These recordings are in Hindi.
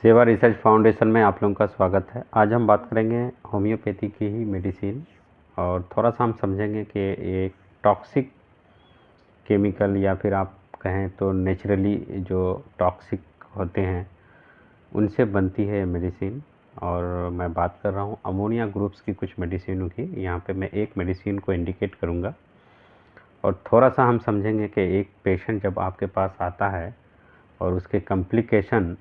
सेवा रिसर्च फाउंडेशन में आप लोगों का स्वागत है। आज हम बात करेंगे होम्योपैथी की ही मेडिसिन और थोड़ा सा हम समझेंगे कि एक टॉक्सिक केमिकल या फिर आप कहें तो नेचुरली जो टॉक्सिक होते हैं उनसे बनती है मेडिसिन। और मैं बात कर रहा हूँ अमोनिया ग्रुप्स की कुछ मेडिसिनों की। यहाँ पे मैं एक मेडिसिन को इंडिकेट करूँगा और थोड़ा सा हम समझेंगे कि एक पेशेंट जब आपके पास आता है और उसके कॉम्प्लिकेशन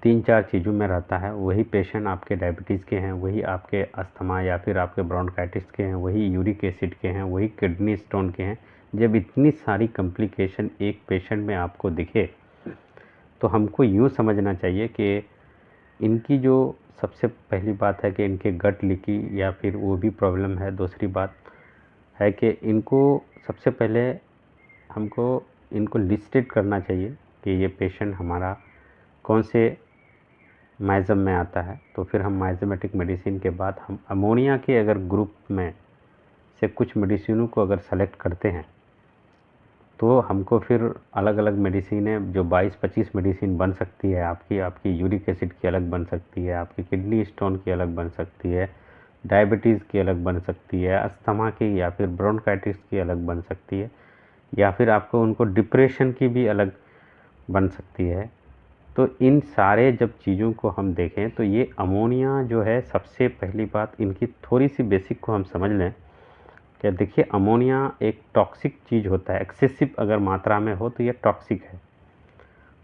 3-4 चीज़ों में रहता है। वही पेशेंट आपके डायबिटीज़ के हैं, वही आपके अस्थमा या फिर आपके ब्रोंकाइटिस के हैं, वही यूरिक एसिड के हैं, वही किडनी स्टोन के हैं। जब इतनी सारी कॉम्प्लिकेशन एक पेशेंट में आपको दिखे तो हमको यूँ समझना चाहिए कि इनकी जो सबसे पहली बात है कि इनके गट लीकी या फिर वो भी प्रॉब्लम है। दूसरी बात है कि इनको सबसे पहले हमको इनको लिस्टेड करना चाहिए कि ये पेशेंट हमारा कौन से माइज़म में आता है। तो फिर हम माइज़मेटिक मेडिसिन के बाद हम अमोनिया के अगर ग्रुप में से कुछ मेडिसिनों को अगर सेलेक्ट करते हैं तो हमको फिर अलग अलग मेडिसिनें जो 22-25 मेडिसिन बन सकती है। आपकी यूरिक एसिड की अलग बन सकती है, आपकी किडनी स्टोन की अलग बन सकती है, डायबिटीज़ की अलग बन सकती है, अस्थमा की या फिर ब्रोंकाइटिस की अलग बन सकती है, या फिर आपको उनको डिप्रेशन की भी अलग बन सकती है। तो इन सारे जब चीज़ों को हम देखें तो ये अमोनिया जो है, सबसे पहली बात इनकी थोड़ी सी बेसिक को हम समझ लें कि देखिए अमोनिया एक टॉक्सिक चीज़ होता है। एक्सेसिव अगर मात्रा में हो तो ये टॉक्सिक है।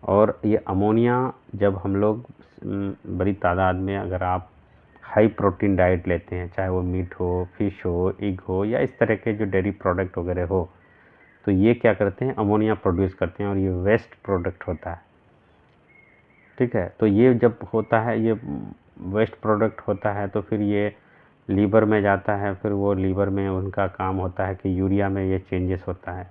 और ये अमोनिया जब हम लोग बड़ी तादाद में अगर आप हाई प्रोटीन डाइट लेते हैं, चाहे वो मीट हो, फिश हो, एग हो या इस तरह के जो डेयरी प्रोडक्ट वगैरह हो, तो ये क्या करते हैं, अमोनिया प्रोड्यूस करते हैं और ये वेस्ट प्रोडक्ट होता है। ठीक है, तो ये जब होता है, ये वेस्ट प्रोडक्ट होता है तो फिर ये लीवर में जाता है। फिर वो लीवर में उनका काम होता है कि यूरिया में ये चेंजेस होता है।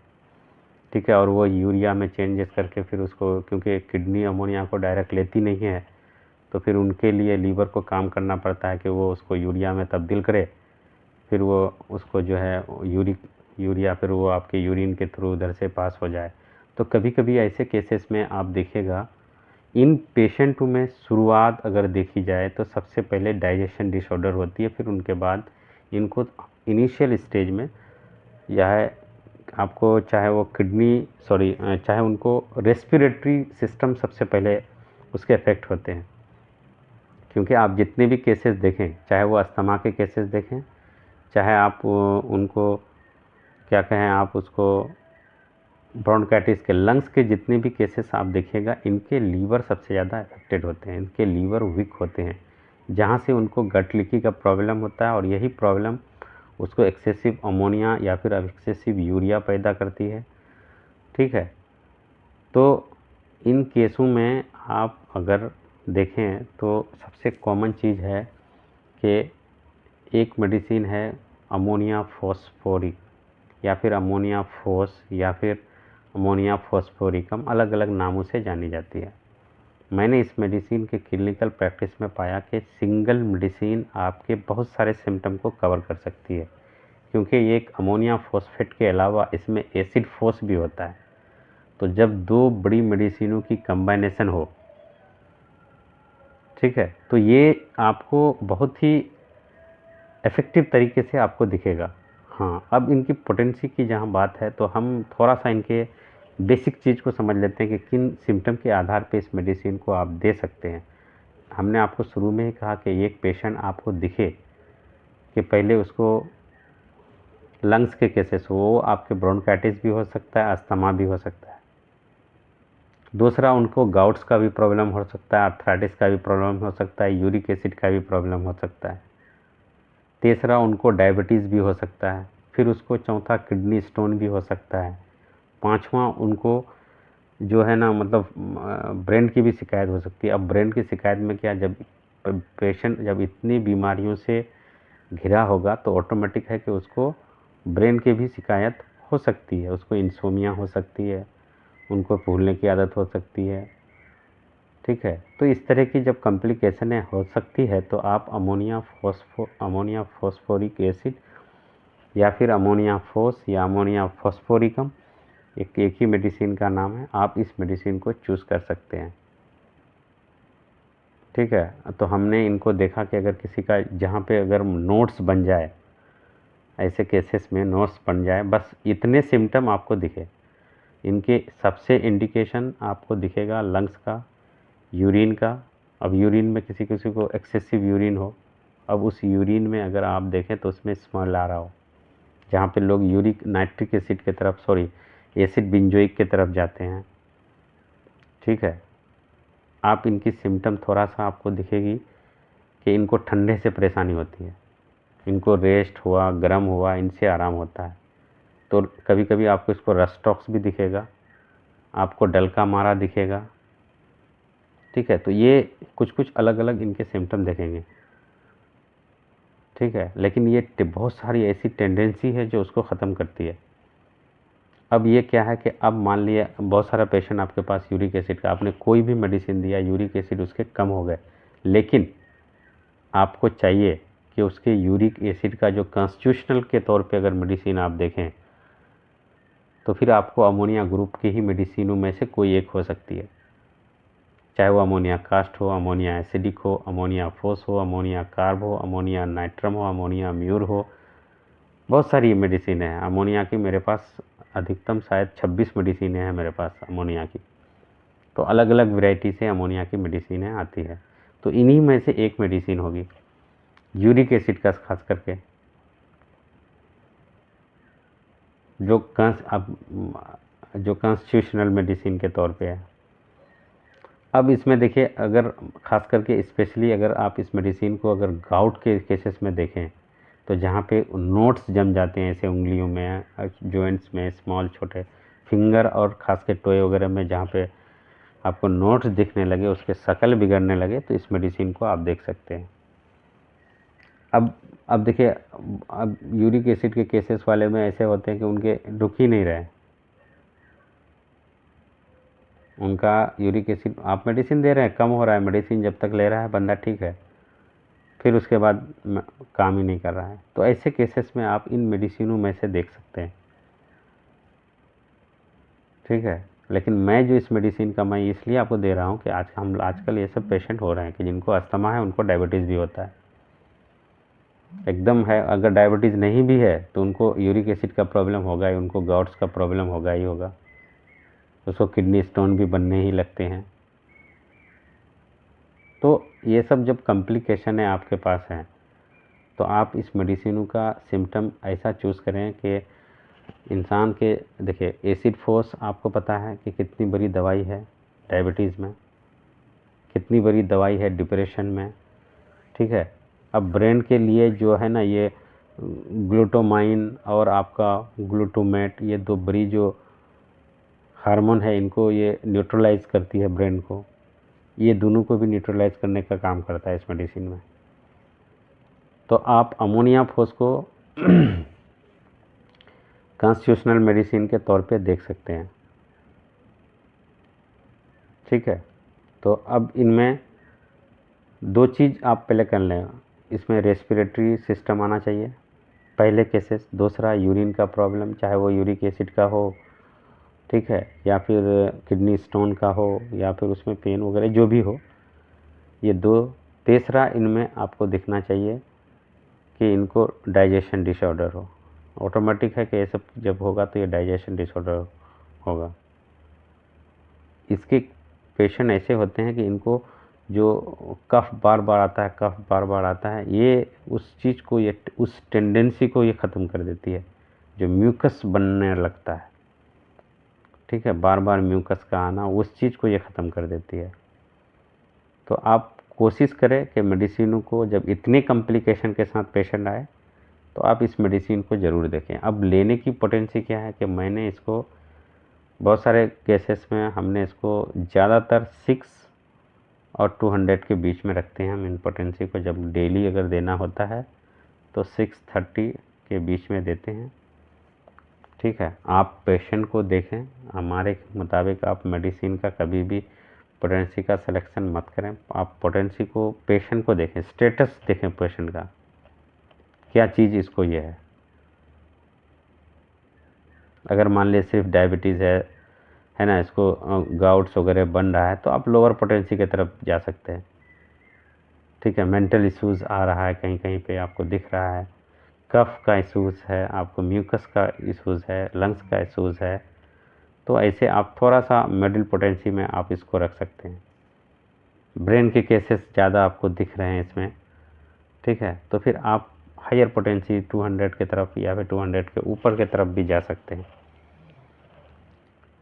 ठीक है, और वो यूरिया में चेंजेस करके फिर उसको, क्योंकि किडनी अमोनिया को डायरेक्ट लेती नहीं है, तो फिर उनके लिए लीवर को काम करना पड़ता है कि वो उसको यूरिया में तब्दील करे। फिर वो उसको जो है यूरिया फिर वो आपके यूरिन के थ्रू उधर से पास हो जाए। तो कभी कभी ऐसे केसेस में आप देखिएगा इन पेशेंटों में शुरुआत अगर देखी जाए तो सबसे पहले डाइजेशन डिसऑर्डर होती है। फिर उनके बाद इनको इनिशियल स्टेज में यह आपको चाहे वो चाहे उनको रेस्पिरेटरी सिस्टम सबसे पहले उसके इफ़ेक्ट होते हैं। क्योंकि आप जितने भी केसेस देखें, चाहे वो अस्थमा के केसेस देखें, चाहे आप उनको क्या कहें, आप उसको ब्रोंकाइटिस के, लंग्स के जितने भी केसेस आप देखिएगा, इनके लीवर सबसे ज़्यादा अफेक्टेड होते हैं। इनके लीवर वीक होते हैं, जहाँ से उनको गट लीकी का प्रॉब्लम होता है और यही प्रॉब्लम उसको एक्सेसिव अमोनिया या फिर एक्सेसिव यूरिया पैदा करती है। ठीक है, तो इन केसों में आप अगर देखें तो सबसे कॉमन चीज़ है कि एक मेडिसिन है अमोनिया फॉस्फोरिक या फिर अमोनिया फोस या फिर अमोनिया फॉस्फोरिकम, अलग अलग नामों से जानी जाती है। मैंने इस मेडिसिन के क्लिनिकल प्रैक्टिस में पाया कि सिंगल मेडिसिन आपके बहुत सारे सिम्टम को कवर कर सकती है, क्योंकि ये एक अमोनिया फॉस्फेट के अलावा इसमें एसिड फोस भी होता है। तो जब दो बड़ी मेडिसिनों की कंबाइनेशन हो, ठीक है, तो ये आपको बहुत ही इफ़ेक्टिव तरीके से आपको दिखेगा। हाँ, अब इनकी पोटेंसी की जहाँ बात है तो हम थोड़ा सा इनके बेसिक चीज़ को समझ लेते हैं कि किन सिम्टम के आधार पे इस मेडिसिन को आप दे सकते हैं। हमने आपको शुरू में ही कहा कि एक पेशेंट आपको दिखे कि पहले उसको लंग्स के केसेस हो, वो आपके ब्रोंकाइटिस भी हो सकता है, अस्थमा भी हो सकता है। दूसरा, उनको गाउट्स का भी प्रॉब्लम हो सकता है, आर्थराइटिस का भी प्रॉब्लम हो सकता है, यूरिक एसिड का भी प्रॉब्लम हो सकता है। तीसरा, उनको डायबिटीज़ भी हो सकता है। फिर उसको चौथा किडनी स्टोन भी हो सकता है। पांचवा, उनको जो है ना, मतलब ब्रेन की भी शिकायत हो सकती है। अब ब्रेन की शिकायत में क्या, जब पेशेंट जब इतनी बीमारियों से घिरा होगा तो ऑटोमेटिक है कि उसको ब्रेन की भी शिकायत हो सकती है। उसको इंसोमिया हो सकती है, उनको भूलने की आदत हो सकती है। ठीक है, तो इस तरह की जब कॉम्प्लिकेशनें हो सकती है तो आप अमोनिया फॉस्फोरिक एसिड या फिर अमोनिया फोस या अमोनिया फॉस्फोरिकम, एक ही मेडिसिन का नाम है, आप इस मेडिसिन को चूज़ कर सकते हैं। ठीक है। तो हमने इनको देखा कि अगर किसी का जहाँ पे अगर नोट्स बन जाए, ऐसे केसेस में नोट्स बन जाए, बस इतने सिम्टम आपको दिखे, इनके सबसे इंडिकेशन आपको दिखेगा लंग्स का, यूरिन का। अब यूरिन में किसी किसी को एक्सेसिव यूरिन हो, अब उस यूरिन में अगर आप देखें तो उसमें स्मेल आ रहा हो, जहाँ पे लोग यूरिक नाइट्रिक एसिड की तरफ, सॉरी एसिड बेंजोइक की तरफ जाते हैं। ठीक है। आप इनकी सिम्टम थोड़ा सा आपको दिखेगी कि इनको ठंडे से परेशानी होती है, इनको रेस्ट हुआ, गर्म हुआ, इनसे आराम होता है। तो कभी कभी आपको इसको रस्टॉक्स भी दिखेगा, आपको डलका मारा दिखेगा। ठीक है। तो ये कुछ कुछ अलग अलग इनके सिम्टम देखेंगे। ठीक है। लेकिन ये बहुत सारी ऐसी टेंडेंसी है जो उसको ख़त्म करती है। अब ये क्या है कि अब मान लिया बहुत सारा पेशेंट आपके पास यूरिक एसिड का, आपने कोई भी मेडिसिन दिया, यूरिक एसिड उसके कम हो गए, लेकिन आपको चाहिए कि उसके यूरिक एसिड का जो कॉन्स्टिट्यूशनल के तौर पे अगर मेडिसिन आप देखें, तो फिर आपको अमोनिया ग्रुप की ही मेडिसिनों में से कोई एक हो सकती है। चाहे वो अमोनिया कास्ट हो, अमोनिया एसिडिक हो, अमोनिया फोस हो, अमोनिया कार्ब हो, अमोनिया नाइट्रम हो, अमोनिया म्यूर हो, बहुत सारी मेडिसिन है अमोनिया की। मेरे पास अधिकतम शायद 26 मेडिसिनें हैं मेरे पास अमोनिया की। तो अलग अलग वैरायटी से अमोनिया की मेडिसिनें आती है। तो इन्हीं में से एक मेडिसिन होगी यूरिक एसिड का, खास करके जो कॉन्स्टिट्यूशनल मेडिसिन के तौर पे है। अब इसमें देखिए, अगर खास करके स्पेशली अगर आप इस मेडिसिन को अगर गाउट के केसेस में देखें, तो जहाँ पे नोट्स जम जाते हैं ऐसे उंगलियों में, जॉइंट्स में, स्मॉल छोटे फिंगर और खास के टोए वगैरह में, जहाँ पे आपको नोट्स दिखने लगे, उसके शक्ल बिगड़ने लगे, तो इस मेडिसिन को आप देख सकते हैं। अब देखिए, अब यूरिक एसिड के केसेस वाले में ऐसे होते हैं कि उनके रुक ही नहीं रहे, उनका यूरिक एसिड, आप मेडिसिन दे रहे हैं, कम हो रहा है, मेडिसिन जब तक ले रहा है बंदा ठीक है, फिर उसके बाद काम ही नहीं कर रहा है। तो ऐसे केसेस में आप इन मेडिसिनों में से देख सकते हैं। ठीक है। लेकिन मैं जो इस मेडिसिन का मैं इसलिए आपको दे रहा हूँ कि आजकल ये सब पेशेंट हो रहे हैं कि जिनको अस्थमा है, उनको डायबिटीज़ भी होता है, एकदम है। अगर डायबिटीज़ नहीं भी है तो उनको यूरिक एसिड का प्रॉब्लम होगा ही, उनको गॉट्स का प्रॉब्लम होगा ही होगा, उसको किडनी स्टोन भी बनने ही लगते हैं। तो ये सब जब कॉम्प्लिकेशन है आपके पास है, तो आप इस मेडिसिनों का सिम्टम ऐसा चूज़ करें कि इंसान के, देखिए एसिड फोर्स आपको पता है कि कितनी बड़ी दवाई है डायबिटीज़ में, कितनी बड़ी दवाई है डिप्रेशन में। ठीक है। अब ब्रेन के लिए जो है ना, ये ग्लूटामाइन और आपका ग्लूटामेट, ये दो बड़ी जो हार्मोन है, इनको ये न्यूट्रलाइज करती है ब्रेन को, ये दोनों को भी न्यूट्रलाइज करने का काम करता है इस मेडिसिन में। तो आप अमोनिया फोस को कॉन्स्टिट्यूशनल मेडिसिन के तौर पे देख सकते हैं। ठीक है। तो अब इनमें दो चीज़ आप पहले कर लें, इसमें रेस्पिरेटरी सिस्टम आना चाहिए पहले केसेस, दूसरा यूरिन का प्रॉब्लम, चाहे वो यूरिक एसिड का हो, ठीक है, या फिर किडनी स्टोन का हो, या फिर उसमें पेन वगैरह जो भी हो, ये दो। तीसरा इनमें आपको दिखना चाहिए कि इनको डाइजेशन डिसऑर्डर हो। ऑटोमेटिक है कि ये सब जब होगा तो ये डाइजेशन डिसऑर्डर होगा। इसके पेशेंट ऐसे होते हैं कि इनको जो कफ बार बार आता है, कफ बार बार आता है, ये उस चीज़ को, ये उस टेंडेंसी को ये ख़त्म कर देती है, जो म्यूकस बनने लगता है। ठीक है। बार बार म्यूकस का आना, उस चीज़ को ये ख़त्म कर देती है। तो आप कोशिश करें कि मेडिसिनों को, जब इतने कॉम्प्लिकेशन के साथ पेशेंट आए, तो आप इस मेडिसिन को ज़रूर देखें। अब लेने की पोटेंसी क्या है कि मैंने इसको बहुत सारे केसेस में हमने इसको ज़्यादातर 6 और 200 के बीच में रखते हैं हम इन पोटेंसी को। जब डेली अगर देना होता है तो 630 के बीच में देते हैं। ठीक है। आप पेशेंट को देखें, हमारे मुताबिक आप मेडिसिन का कभी भी पोटेंसी का सिलेक्शन मत करें। आप पोटेंसी को, पेशेंट को देखें, स्टेटस देखें पेशेंट का, क्या चीज़ इसको ये है। अगर मान लीजिए सिर्फ डायबिटीज़ है ना, इसको गाउट्स वगैरह बन रहा है, तो आप लोअर पोटेंसी की तरफ जा सकते हैं। ठीक है, मेंटल इश्यूज़ आ रहा है, कहीं कहीं पे आपको दिख रहा है, कफ का इश्यूज़ है, आपको म्यूकस का इश्यूज़ है, लंग्स का इश्यूज़ है, तो ऐसे आप थोड़ा सा मिडिल पोटेंसी में आप इसको रख सकते हैं। ब्रेन के केसेस ज़्यादा आपको दिख रहे हैं इसमें, ठीक है, तो फिर आप हायर पोटेंसी 200 की तरफ या फिर 200 के ऊपर की तरफ भी जा सकते हैं,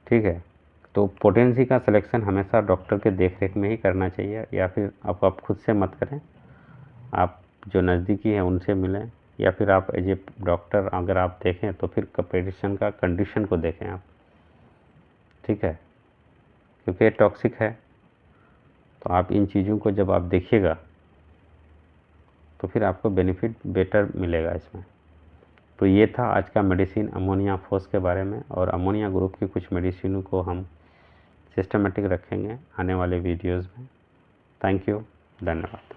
ठीक है। तो पोटेंसी का सिलेक्शन हमेशा डॉक्टर के देख रेख में ही करना चाहिए, या फिर आप खुद से मत करें, आप जो नज़दीकी हैं उनसे मिलें, या फिर आप एज ए डॉक्टर अगर आप देखें तो फिर पेशेंट का कंडीशन को देखें आप, ठीक है, क्योंकि ये टॉक्सिक है। तो आप इन चीज़ों को जब आप देखिएगा तो फिर आपको बेनिफिट बेटर मिलेगा इसमें। तो ये था आज का मेडिसिन अमोनिया फोस के बारे में, और अमोनिया ग्रुप की कुछ मेडिसिनों को हम सिस्टमेटिक रखेंगे आने वाले वीडियोज़ में। थैंक यू, धन्यवाद।